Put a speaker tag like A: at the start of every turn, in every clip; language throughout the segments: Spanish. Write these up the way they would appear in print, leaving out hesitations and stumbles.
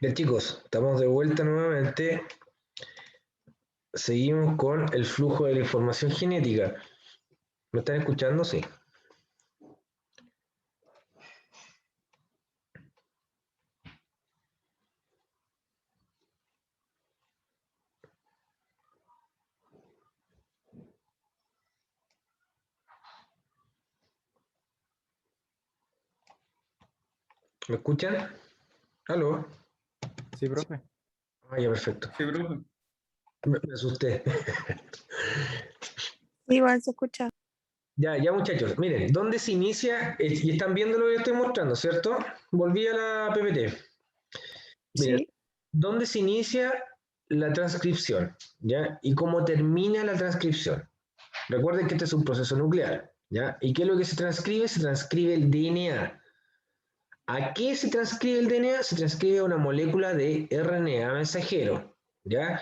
A: Bien, chicos, estamos de vuelta nuevamente. Seguimos con el flujo de la información genética. ¿Me están escuchando? Sí. ¿Me escuchan? ¿Aló?
B: Sí, profe.
A: Ah, ya, perfecto.
C: Sí, profe.
A: Me asusté.
D: Igual se escucha.
A: Ya, ya, muchachos. Miren, ¿dónde se inicia? Y están viendo lo que estoy mostrando, ¿cierto? Volví a la PPT. Miren,
D: Sí.
A: ¿dónde se inicia la transcripción? ¿Ya? ¿Y cómo termina la transcripción? Recuerden que este es un proceso nuclear. ¿Ya? ¿Y qué es lo que se transcribe? Se transcribe el DNA. ¿A qué se transcribe el DNA? Se transcribe a una molécula de RNA mensajero, ¿ya?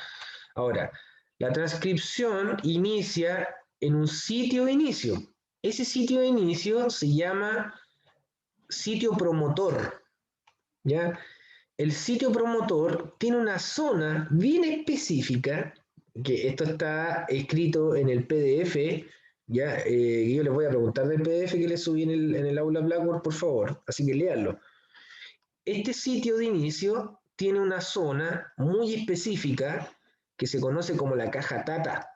A: Ahora, la transcripción inicia en un sitio de inicio. Ese sitio de inicio se llama sitio promotor, ¿ya? El sitio promotor tiene una zona bien específica, que esto está escrito en el PDF, ¿ya? Yo les voy a preguntar del PDF que les subí en el aula Blackboard, por favor, así que léanlo. Este sitio de inicio tiene una zona muy específica que se conoce como la caja Tata.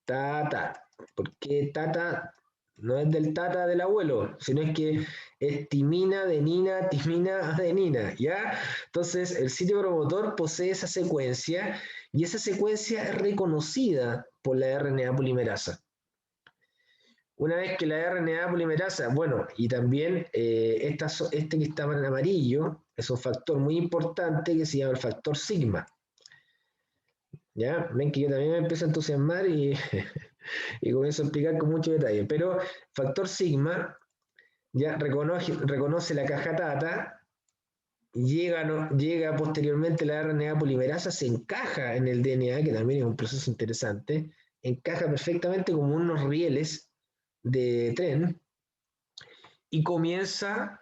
A: Tata. Porque Tata no es del Tata del abuelo, sino es que es timina, adenina, timina, adenina, ¿ya? Entonces, el sitio promotor posee esa secuencia y esa secuencia es reconocida por la RNA polimerasa. Una vez que la RNA polimerasa, bueno, y también este que estaba en amarillo, es un factor muy importante que se llama el factor sigma. ¿Ya? Ven que yo también me empiezo a entusiasmar y comienzo a explicar con mucho detalle. Pero factor sigma ya reconoce la caja Tata, llega posteriormente la RNA polimerasa, se encaja en el DNA, que también es un proceso interesante, encaja perfectamente como unos rieles de tren, y comienza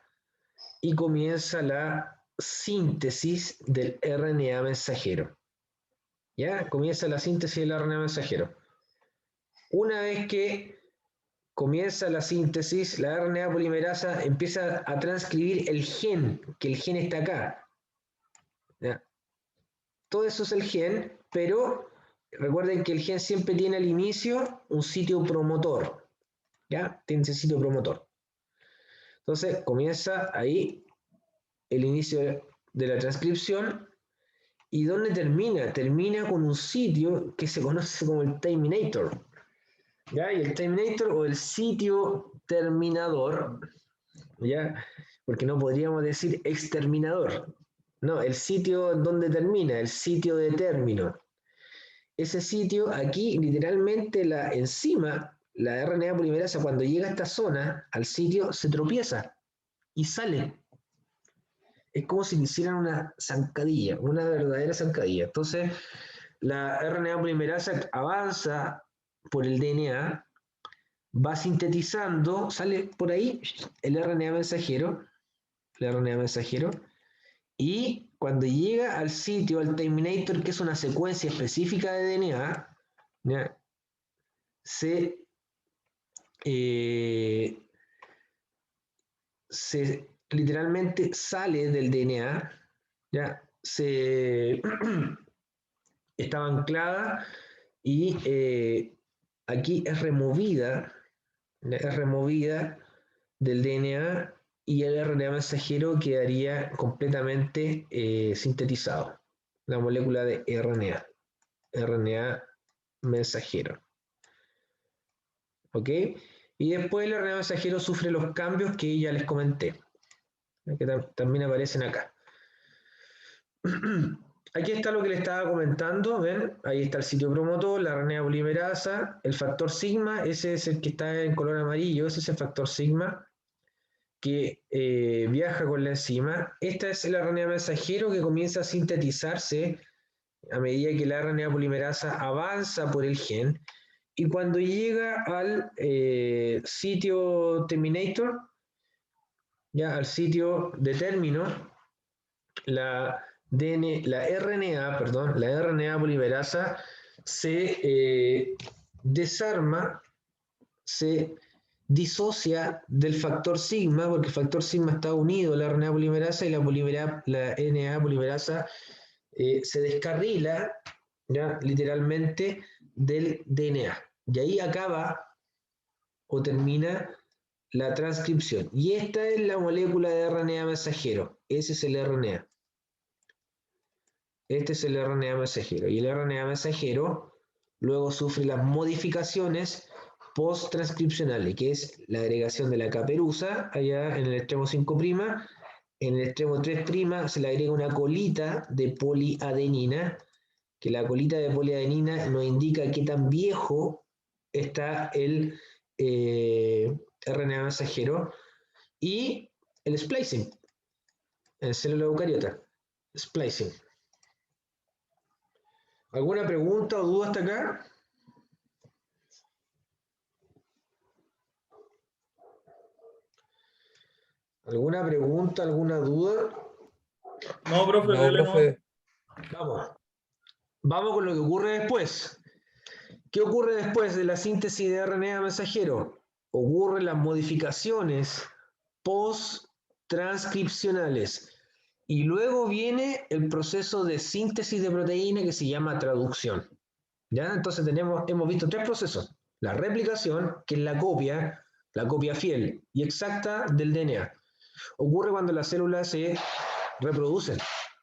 A: la síntesis del RNA mensajero. ¿Ya? Comienza la síntesis del RNA mensajero. Una vez que comienza la síntesis, la RNA polimerasa empieza a transcribir el gen, que el gen está acá. ¿Ya? Todo eso es el gen, pero recuerden que el gen siempre tiene al inicio un sitio promotor. ¿Ya? Tiene ese sitio promotor. Entonces comienza ahí el inicio de la transcripción. ¿Y dónde termina? Termina con un sitio que se conoce como el terminator. ¿Ya? Y el terminator o el sitio terminador, ¿ya? Porque no podríamos decir exterminador. No, el sitio donde termina, el sitio de término. Ese sitio aquí, literalmente, la enzima, la RNA polimerasa, cuando llega a esta zona, al sitio, se tropieza y sale. Es como si le hicieran una zancadilla, una verdadera zancadilla. Entonces, la RNA polimerasa avanza por el DNA, va sintetizando, sale por ahí el RNA mensajero, y cuando llega al sitio, al terminator, que es una secuencia específica de DNA, ¿ya? se, eh, se literalmente sale del DNA, ¿ya? Estaba anclada y aquí es removida del DNA y el RNA mensajero quedaría completamente sintetizado. La molécula de RNA mensajero. ¿Ok? Y después el RNA mensajero sufre los cambios que ya les comenté, que también aparecen acá. Aquí está lo que le estaba comentando, ¿ven? Ahí está el sitio promotor, la RNA polimerasa, el factor sigma, ese es el que está en color amarillo, ese es el factor sigma que viaja con la enzima. Esta es el RNA mensajero que comienza a sintetizarse a medida que la RNA polimerasa avanza por el gen, y cuando llega al sitio terminator, ya al sitio de término, la la RNA, perdón, la RNA polimerasa se desarma, se disocia del factor sigma, porque el factor sigma está unido a la RNA polimerasa y la RNA polimerasa se descarrila, ¿ya? Literalmente del DNA. Y ahí acaba o termina la transcripción. Y esta es la molécula de RNA mensajero. Ese es el RNA. Este es el RNA mensajero. Y el RNA mensajero luego sufre las modificaciones post-transcripcionales, que es la agregación de la caperuza, allá en el extremo 5', en el extremo 3' se le agrega una colita de poliadenina, que la colita de poliadenina nos indica qué tan viejo está el RNA mensajero, y el splicing, en célula eucariota, splicing. ¿Alguna pregunta o duda hasta acá? ¿Alguna pregunta, alguna duda?
B: No, profe,
C: No,
B: dele nomás.
C: profe.
A: Vamos. Vamos con lo que ocurre después. ¿Qué ocurre después de la síntesis de RNA mensajero? Ocurren las modificaciones post-transcripcionales. Y luego viene el proceso de síntesis de proteína que se llama traducción. ¿Ya? Entonces hemos visto tres procesos. La replicación, que es la copia fiel y exacta del DNA. Ocurre cuando las células se reproducen.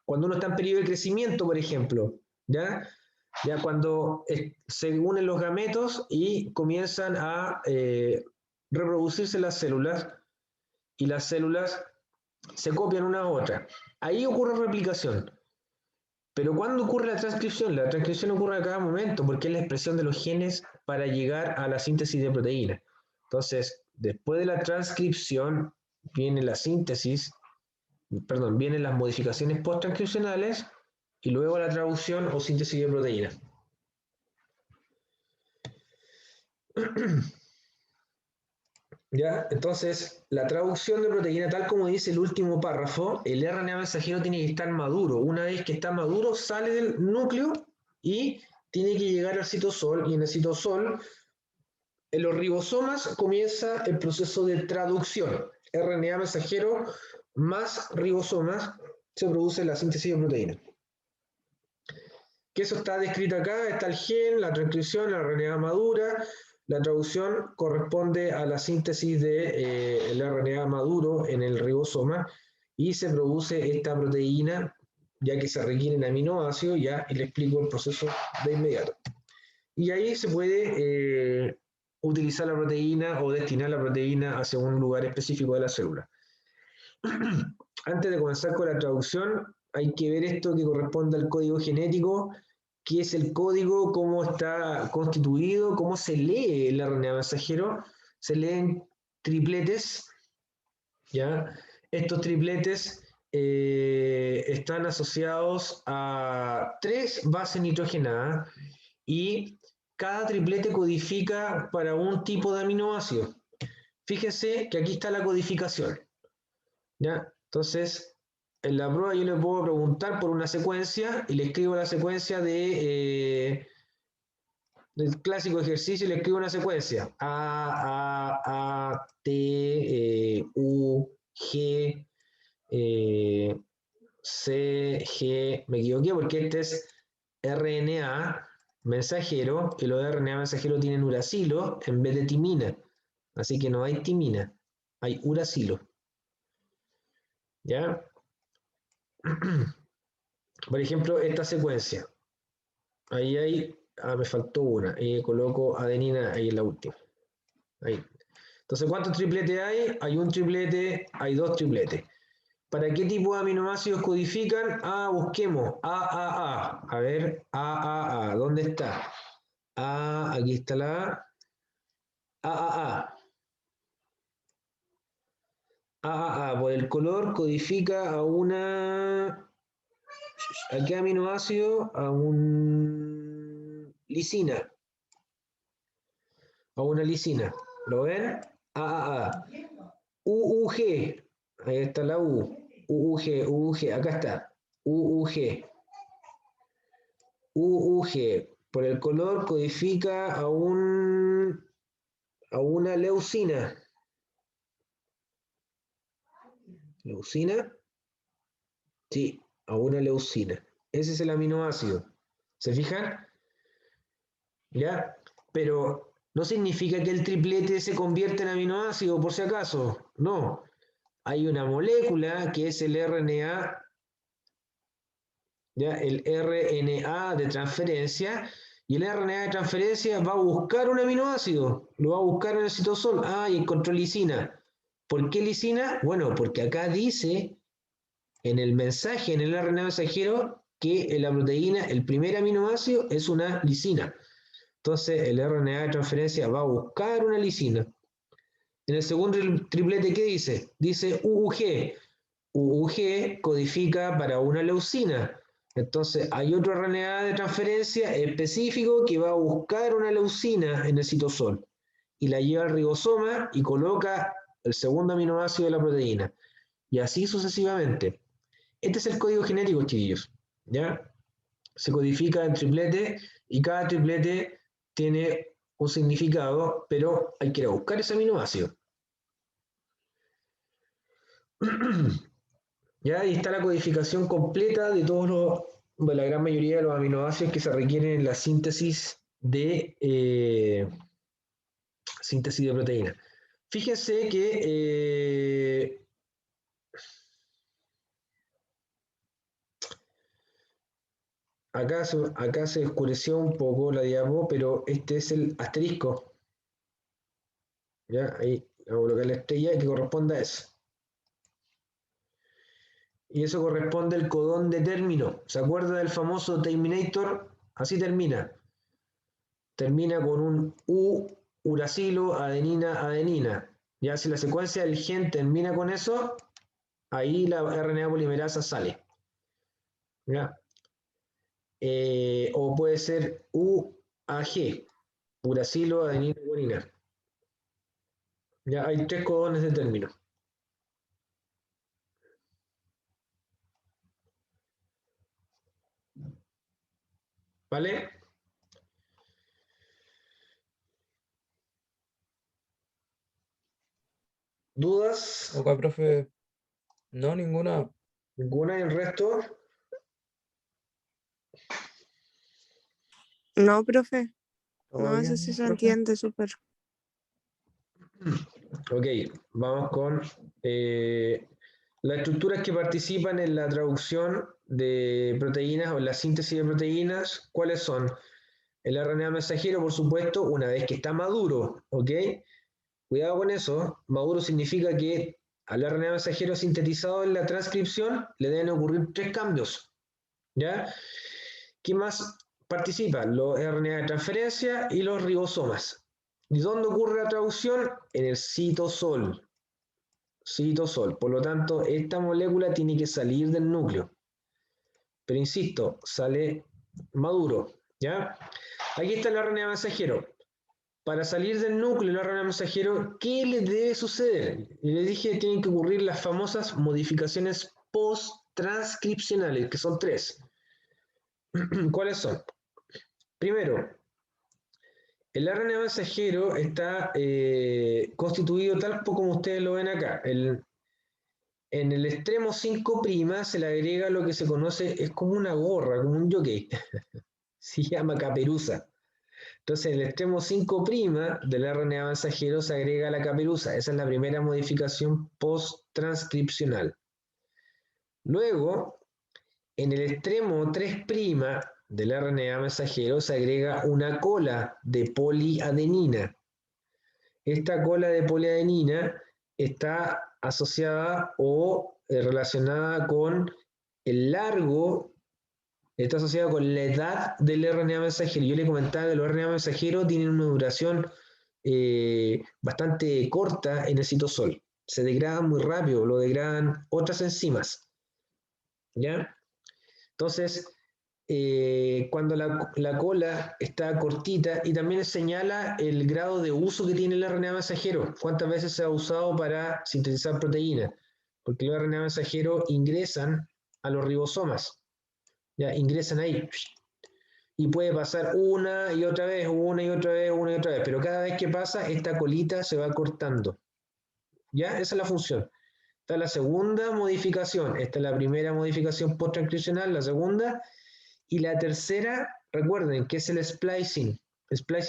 A: Cuando uno está en periodo de crecimiento, por ejemplo, ¿ya? Ya cuando se unen los gametos y comienzan a reproducirse las células, y las células se copian una a otra. Ahí ocurre replicación. Pero ¿cuándo ocurre la transcripción? La transcripción ocurre a cada momento porque es la expresión de los genes para llegar a la síntesis de proteína. Entonces, después de la transcripción viene la síntesis, perdón, vienen las modificaciones post-transcripcionales y luego la traducción o síntesis de proteína. ¿Ya? Entonces, la traducción de proteína, tal como dice el último párrafo, el RNA mensajero tiene que estar maduro. Una vez que está maduro, sale del núcleo y tiene que llegar al citosol, y en el citosol, en los ribosomas, comienza el proceso de traducción. RNA mensajero más ribosomas, se produce la síntesis de proteína. Que eso está descrito acá, está el gen, la transcripción, la RNA madura. La traducción corresponde a la síntesis del RNA maduro en el ribosoma y se produce esta proteína, ya que se requieren aminoácidos, ya, y le explico el proceso de inmediato. Y ahí se puede utilizar la proteína o destinar la proteína hacia un lugar específico de la célula. Antes de comenzar con la traducción, hay que ver esto que corresponde al código genético, qué es el código, cómo está constituido, cómo se lee el RNA mensajero. Se leen tripletes, ¿ya? Estos tripletes están asociados a 3 bases nitrogenadas y cada triplete codifica para un tipo de aminoácido. Fíjense que aquí está la codificación, ¿ya? Entonces, en la prueba yo le puedo preguntar por una secuencia y le escribo la secuencia del clásico ejercicio y le escribo una secuencia. A, T, U, G, C, G. Me equivoqué porque este es RNA mensajero y los RNA mensajeros tienen uracilo en vez de timina. Así que no hay timina, hay uracilo. ¿Ya? Por ejemplo, esta secuencia. Ahí hay, me faltó una. Coloco adenina ahí en la última. Ahí. Entonces, ¿cuántos tripletes hay? Hay un triplete, hay dos tripletes. ¿Para qué tipo de aminoácidos codifican? Busquemos. A. A ver, A. ¿Dónde está? Aquí está la A. Por el color codifica a una... ¿A qué aminoácido? A un lisina. A una lisina. ¿Lo ven? UUG. Ahí está la U. UUG. Acá está. UUG. UUG, por el color codifica a una leucina. ¿Leucina? Sí, a una leucina. Ese es el aminoácido. ¿Se fijan? ¿Ya? Pero no significa que el triplete se convierta en aminoácido, por si acaso. No. Hay una molécula que es el RNA, ¿ya? El RNA de transferencia, y el RNA de transferencia va a buscar un aminoácido, lo va a buscar en el citosol. Ah, y encontró lisina. ¿Por qué lisina? Bueno, porque acá dice en el mensaje, en el RNA mensajero, que en la proteína el primer aminoácido es una lisina. Entonces el RNA de transferencia va a buscar una lisina. En el segundo triplete, ¿qué dice? Dice UUG. UUG codifica para una leucina. Entonces hay otro RNA de transferencia específico que va a buscar una leucina en el citosol y la lleva al ribosoma y coloca el segundo aminoácido de la proteína. Y así sucesivamente. Este es el código genético, chiquillos. ¿Ya? Se codifica en triplete y cada triplete tiene un significado, pero hay que ir a buscar ese aminoácido. Ya ahí está la codificación completa de de la gran mayoría de los aminoácidos que se requieren en la síntesis de proteína. Fíjense que acá se oscureció un poco la diapo, pero este es el asterisco. ¿Ya? Ahí vamos a colocar la estrella que corresponde a eso. Y eso corresponde al codón de término. ¿Se acuerda del famoso terminator? Así termina. Termina con un U, uracilo, adenina, adenina. Ya si la secuencia del gen termina con eso, ahí la RNA polimerasa sale. ¿Ya? O puede ser UAG, uracilo, adenina, guanina. Ya hay tres codones de término. ¿Vale? ¿Dudas?
B: Ok, profe. No, ninguna.
A: ¿Ninguna? ¿El resto?
C: No, profe.
B: ¿Todo
C: No, eso
B: bien,
C: sí se
B: profe?
C: entiende súper.
A: Ok, vamos con las estructuras que participan en la traducción de proteínas o en la síntesis de proteínas. ¿Cuáles son? El RNA mensajero, por supuesto, una vez que está maduro, ¿ok? Cuidado con eso. Maduro significa que al RNA mensajero sintetizado en la transcripción le deben ocurrir tres cambios, ¿ya? ¿Qué más participa? Los RNA de transferencia y los ribosomas. ¿Y dónde ocurre la traducción? En el citosol. Citosol. Por lo tanto, esta molécula tiene que salir del núcleo. Pero insisto, sale maduro. ¿Ya? Aquí está el RNA mensajero. Para salir del núcleo del RNA mensajero, ¿qué le debe suceder? Y les dije que tienen que ocurrir las famosas modificaciones post-transcripcionales, que son tres. ¿Cuáles son? Primero, el RNA mensajero está constituido tal como ustedes lo ven acá. En el extremo 5' se le agrega lo que se conoce, es como una gorra, como un jockey. Se llama caperuza. Entonces, en el extremo 5' del RNA mensajero se agrega la caperuza. Esa es la primera modificación post-transcripcional. Luego, en el extremo 3' del RNA mensajero se agrega una cola de poliadenina. Esta cola de poliadenina está asociada o relacionada con el largo, está asociada con la edad del RNA mensajero. Yo le comentaba que los RNA mensajeros tienen una duración bastante corta en el citosol. Se degradan muy rápido, lo degradan otras enzimas. ¿Ya? Entonces, cuando la cola está cortita y también señala el grado de uso que tiene el RNA mensajero, cuántas veces se ha usado para sintetizar proteínas, porque los RNA mensajeros ingresan a los ribosomas. Ya ingresan ahí. Y puede pasar una y otra vez, una y otra vez, una y otra vez. Pero cada vez que pasa, esta colita se va cortando. ¿Ya? Esa es la función. Esta es la segunda modificación. Esta es la primera modificación post-transcripcional, la segunda. Y la tercera, recuerden que es el splicing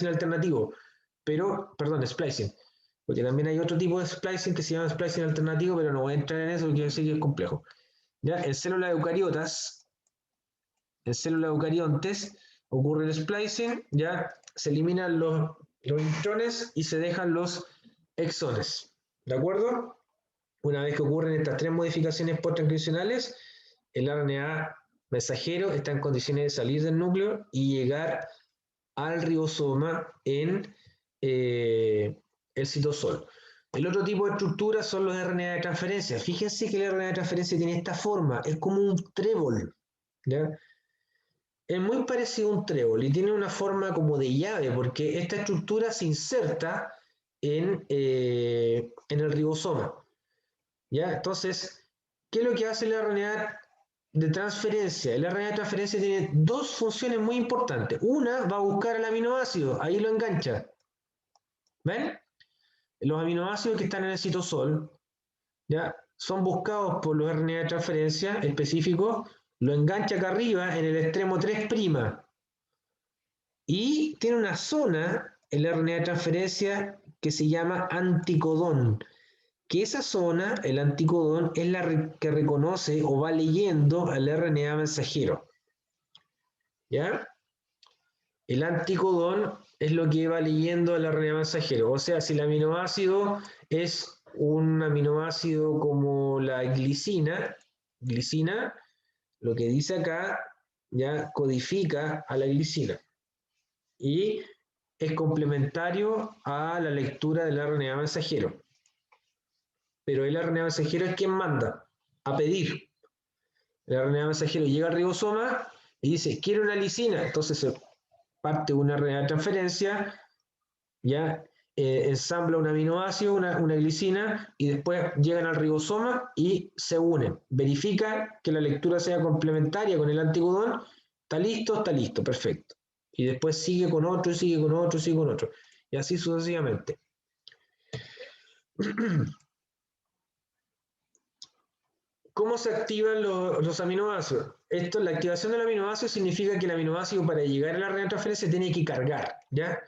A: alternativo. Pero, perdón, splicing. Porque también hay otro tipo de splicing que se llama splicing alternativo, pero no voy a entrar en eso porque sé que es complejo. ¿Ya? En células eucariotas, en células eucariontes, ocurre el splicing, ya se eliminan los intrones y se dejan los exones. ¿De acuerdo? Una vez que ocurren estas tres modificaciones post-transcripcionales, el RNA mensajero está en condiciones de salir del núcleo y llegar al ribosoma en el citosol. El otro tipo de estructura son los RNA de transferencia. Fíjense que el RNA de transferencia tiene esta forma, es como un trébol, ¿ya? Es muy parecido a un trébol y tiene una forma como de llave, porque esta estructura se inserta en el ribosoma. ¿Ya? Entonces, ¿qué es lo que hace el RNA de transferencia? El RNA de transferencia tiene dos funciones muy importantes. Una va a buscar el aminoácido, ahí lo engancha. ¿Ven? Los aminoácidos que están en el citosol, ¿ya? Son buscados por los RNA de transferencia específicos, lo engancha acá arriba en el extremo 3', y tiene una zona, el RNA de transferencia, que se llama anticodón, que esa zona, el anticodón, es la que reconoce o va leyendo al RNA mensajero. ¿Ya? El anticodón es lo que va leyendo al RNA mensajero. O sea, si el aminoácido es un aminoácido como la glicina, lo que dice acá ya codifica a la glicina. Y es complementario a la lectura del RNA mensajero. Pero el RNA mensajero es quien manda a pedir. El RNA mensajero llega al ribosoma y dice, quiero una lisina. Entonces se parte una RNA de transferencia, ya ensambla un aminoácido, una glicina, y después llegan al ribosoma y se unen. Verifica que la lectura sea complementaria con el anticodón. Está listo, perfecto. Y después sigue con otro, sigue con otro, sigue con otro. Y así sucesivamente. ¿Cómo se activan los aminoácidos? La activación del aminoácido significa que el aminoácido para llegar a la RNA de transferencia tiene que cargar, ¿ya?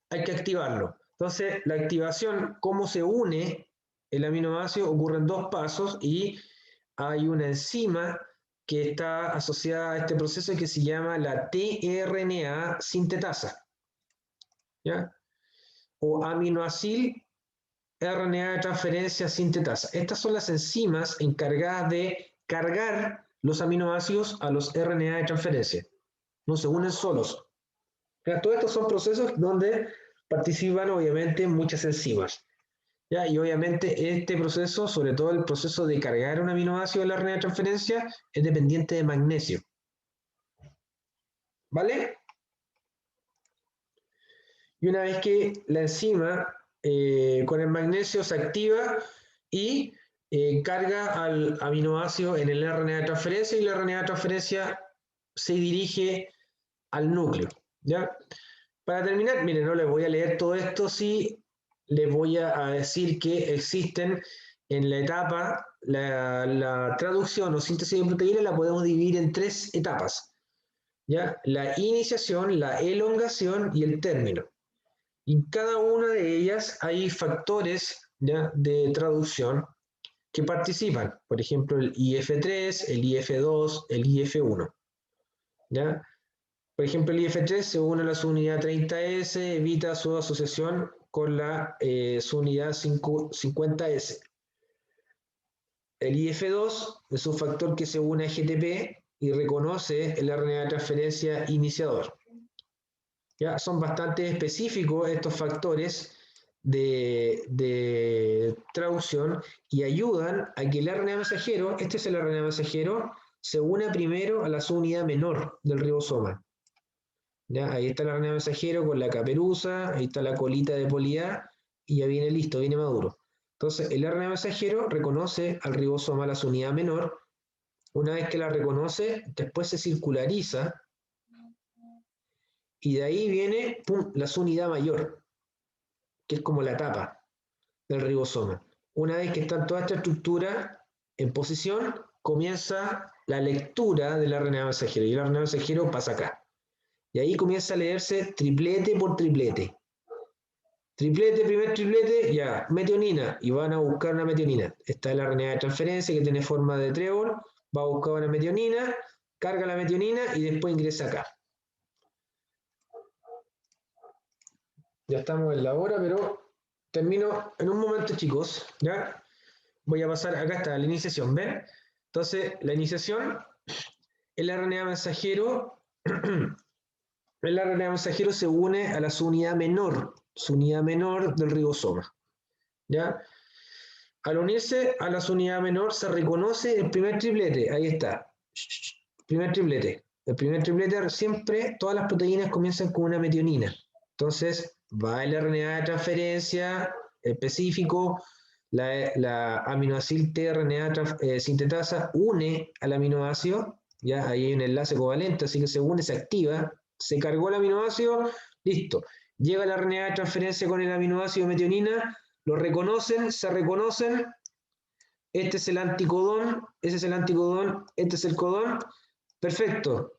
A: Hay que activarlo. Entonces, la activación, cómo se une el aminoácido, ocurre en dos pasos y hay una enzima que está asociada a este proceso que se llama la tRNA sintetasa, ¿ya? O aminoacil RNA de transferencia sintetasa. Estas son las enzimas encargadas de cargar los aminoácidos a los RNA de transferencia. No se unen solos. Todos estos son procesos donde participan obviamente muchas enzimas. ¿Ya? Y obviamente este proceso, sobre todo el proceso de cargar un aminoácido en la RNA de transferencia, es dependiente de magnesio. ¿Vale? Y una vez que la enzima con el magnesio se activa y carga al aminoácido en el RNA de transferencia y la RNA de transferencia se dirige al núcleo. ¿Ya? Para terminar, miren, no les voy a leer todo esto, sí les voy a decir que existen en la etapa, la traducción o síntesis de proteínas la podemos dividir en tres etapas. ¿Ya? La iniciación, la elongación y el término. Y en cada una de ellas hay factores, ¿ya?, de traducción que participan. Por ejemplo, el IF3, el IF2, el IF1. ¿Ya? Por ejemplo, el IF3 se une a la subunidad 30S, evita su asociación con la subunidad 50S. El IF2 es un factor que se une a GTP y reconoce el RNA de transferencia iniciador. ¿Ya? Son bastante específicos estos factores de traducción y ayudan a que el RNA mensajero, este es el RNA mensajero, se una primero a la subunidad menor del ribosoma. ¿Ya? Ahí está el RNA mensajero con la caperuza, ahí está la colita de poli A y ya viene listo, viene maduro. Entonces el RNA mensajero reconoce al ribosoma, la subunidad menor, Una vez que la reconoce, después se circulariza y de ahí viene pum, la subunidad mayor, que es como la tapa del ribosoma. Una vez que está toda esta estructura en posición, comienza la lectura del RNA mensajero y el RNA mensajero pasa acá. Y ahí comienza a leerse triplete por triplete. Triplete, primer triplete, ya, metionina, y van a buscar una metionina. Está el RNA de transferencia que tiene forma de trébol, va a buscar una metionina, carga la metionina y después ingresa acá. Ya estamos en la hora, pero termino en un momento, chicos, ¿ya? Voy a pasar, acá está la iniciación, ¿ven? Entonces, la iniciación, el RNA mensajero, el RNA mensajero se une a la subunidad menor del ribosoma, ¿ya? Al unirse a la subunidad menor se reconoce el primer triplete, ahí está, primer triplete. El primer triplete siempre, todas las proteínas comienzan con una metionina. Entonces, va el RNA de transferencia específico, la aminoácido tRNA sintetasa une al aminoácido, ya ahí hay un enlace covalente, así que se une, se activa, se cargó el aminoácido, listo. Llega el RNA de transferencia con el aminoácido metionina, lo reconocen, se reconocen, este es el anticodón, ese es el anticodón, este es el codón, perfecto,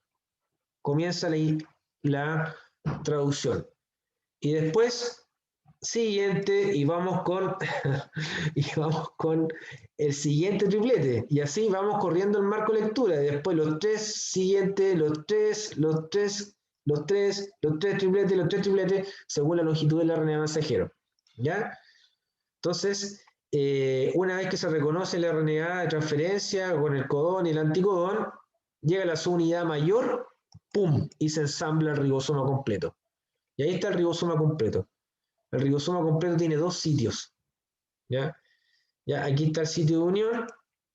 A: comienza la traducción. Y después, siguiente, y vamos con, y vamos con el siguiente triplete. Y así vamos corriendo el marco lectura. Y después los tres siguientes, los tres tripletes, según la longitud del RNA mensajero. ¿Ya? Entonces, una vez que se reconoce el RNA de transferencia con el codón y el anticodón, llega la subunidad mayor, ¡pum! Y se ensambla el ribosoma completo. Y ahí está el ribosoma completo. El ribosoma completo tiene dos sitios. ¿Ya? Ya, aquí está el sitio de unión,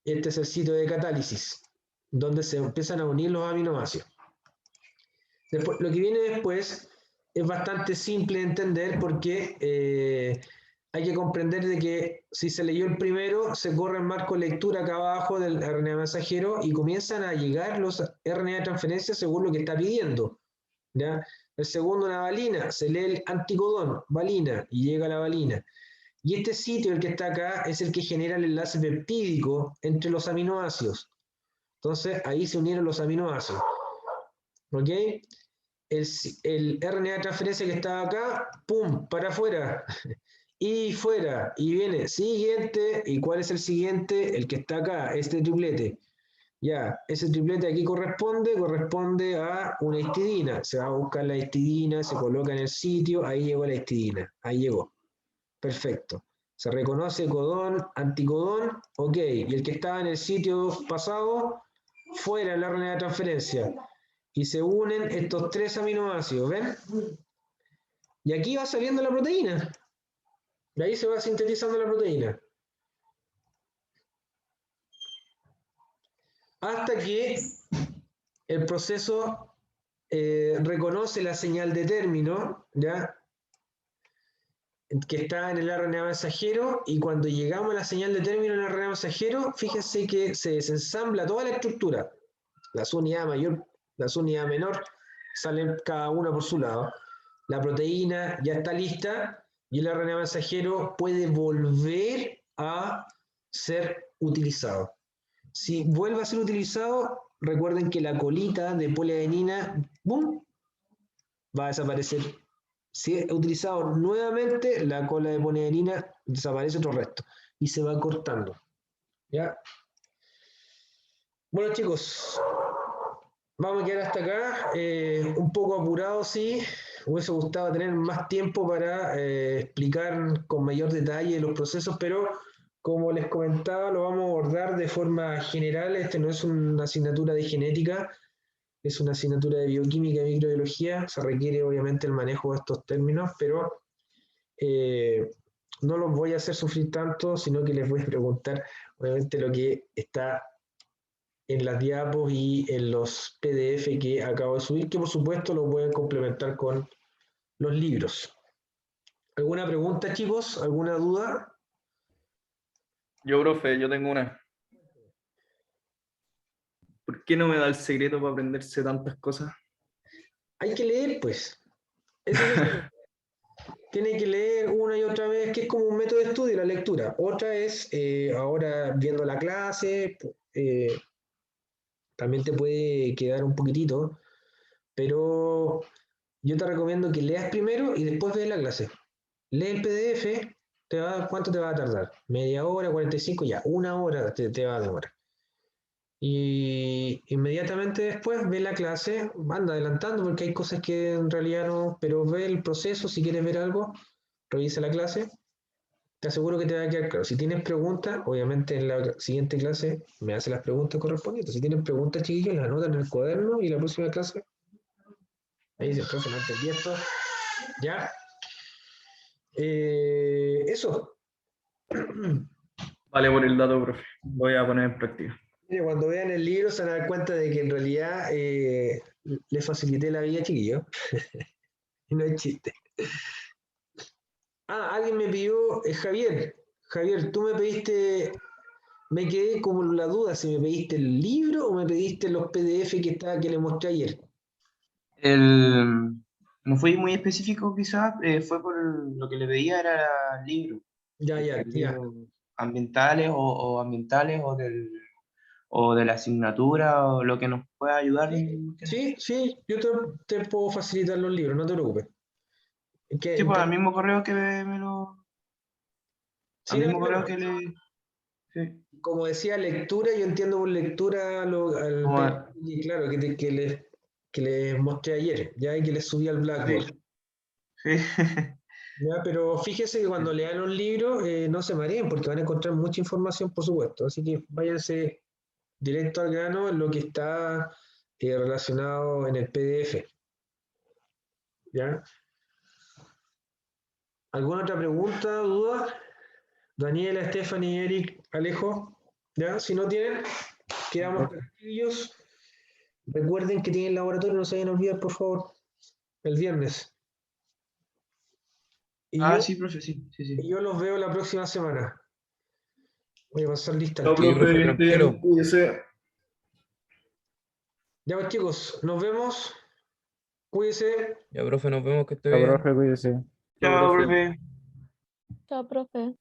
A: este es el sitio de catálisis, donde se empiezan a unir los aminoácidos. Después, lo que viene después es bastante simple de entender porque hay que comprender de que si se leyó el primero, se corre el marco de lectura acá abajo del RNA mensajero y comienzan a llegar los RNA de transferencia según lo que está pidiendo. ¿Ya? El segundo, una valina, se lee el anticodón, valina, y llega la valina. Y este sitio, el que está acá, es el que genera el enlace peptídico entre los aminoácidos. Entonces, ahí se unieron los aminoácidos. ¿Ok? El RNA de transferencia que estaba acá, ¡pum!, para afuera. Y fuera, y viene siguiente, ¿y cuál es el siguiente? El que está acá, este triplete. Ya, ese triplete aquí corresponde a una histidina. Se va a buscar la histidina, se coloca en el sitio, ahí llegó la histidina, ahí llegó. Perfecto. Se reconoce codón, anticodón, ok. Y el que estaba en el sitio pasado, fuera el RNA de transferencia. Y se unen estos tres aminoácidos, ¿ven? Y aquí va saliendo la proteína. De ahí se va sintetizando la proteína. Hasta que el proceso reconoce la señal de término, ¿ya? Que está en el RNA mensajero, y cuando llegamos a la señal de término en el RNA mensajero, fíjense que se desensambla toda la estructura. La subunidad mayor, la subunidad menor, salen cada una por su lado. La proteína ya está lista y el RNA mensajero puede volver a ser utilizado. Si vuelve a ser utilizado, recuerden que la colita de poliadenina, ¡bum!, va a desaparecer. Si es utilizado nuevamente, la cola de poliadenina desaparece otro resto y se va cortando. ¿Ya? Bueno, chicos, vamos a quedar hasta acá. Un poco apurado, sí. Me hubiese gustado tener más tiempo para explicar con mayor detalle los procesos, pero como les comentaba, lo vamos a abordar de forma general. Este no es una asignatura de genética, es una asignatura de bioquímica y microbiología. Se requiere obviamente el manejo de estos términos, pero no los voy a hacer sufrir tanto, sino que les voy a preguntar obviamente lo que está en las diapos y en los PDF que acabo de subir, que por supuesto lo pueden complementar con los libros. ¿Alguna pregunta, chicos? ¿Alguna duda?
C: Yo, profe, yo tengo una. ¿Por qué no me da el secreto para aprenderse tantas cosas?
A: Hay que leer, pues. Eso es el tiene que leer una y otra vez, que es como un método de estudio, la lectura. Otra es ahora viendo la clase, también te puede quedar un poquitito, pero yo te recomiendo que leas primero y después veas la clase. Lee el PDF, ¿cuánto te va a tardar? ¿Media hora, 45? Ya, una hora te va a demorar. Y inmediatamente después ve la clase, anda adelantando porque hay cosas que en realidad no, pero ve el proceso, si quieres ver algo, revisa la clase, te aseguro que te va a quedar claro. Si tienes preguntas, obviamente en la siguiente clase me hace las preguntas correspondientes. Si tienen preguntas, chiquillos, las anotan en el cuaderno y la próxima clase, ahí dice, profe, no entendí esto, ya. Eso.
C: Vale por el dato, profe. Lo voy a poner en práctica.
A: Mira, cuando vean el libro se van a dar cuenta de que en realidad les facilité la vida, chiquillos. Y no es chiste. Ah, alguien me pidió, Javier. Javier, tú me pediste, me quedé como la duda si me pediste el libro o me pediste los PDF que le mostré ayer.
D: No fui muy específico quizás, fue por lo que le pedía era el libro,
A: Ya, ya, ya.
D: libros ambientales o ambientales o de la asignatura o lo que nos pueda ayudar.
A: Sí, yo te puedo facilitar los libros, no te preocupes. Que,
D: Sí, pues al mismo correo que me lo...
A: sí,
D: Al
A: no,
D: mismo correo
A: claro.
D: que le... Sí.
A: Como decía, lectura, yo entiendo por lectura al
D: Como-
A: y claro, que les mostré ayer, ya y que les subí al Blackboard.
D: sí, sí.
A: Ya, pero fíjese que cuando lean los libros no se mareen porque van a encontrar mucha información, por supuesto. Así que váyanse directo al grano en lo que está relacionado en el PDF. ¿Ya? ¿Alguna otra pregunta, duda? Daniela, Stephanie, Eric, Alejo. ¿Ya? Si no tienen, quedamos tranquilos. Recuerden que tienen laboratorio, no se vayan a olvidar, por favor, el viernes. Y
D: Ah,
A: yo,
D: sí, profe, sí, sí,
A: y
D: sí.
A: yo los veo la próxima semana. Voy a pasar lista al
C: Chao,
A: tiro.
B: Sí,
C: profe,
B: profe,
C: que esté bien,
B: tranquilo.
C: cuídese.
A: Ya pues chicos, nos vemos. Cuídense.
B: Ya, profe, nos vemos, que esté
E: Ya,
B: bien.
E: profe, cuídese.
C: Chao,
D: Chao,
C: profe.
D: profe.
F: Chao, profe.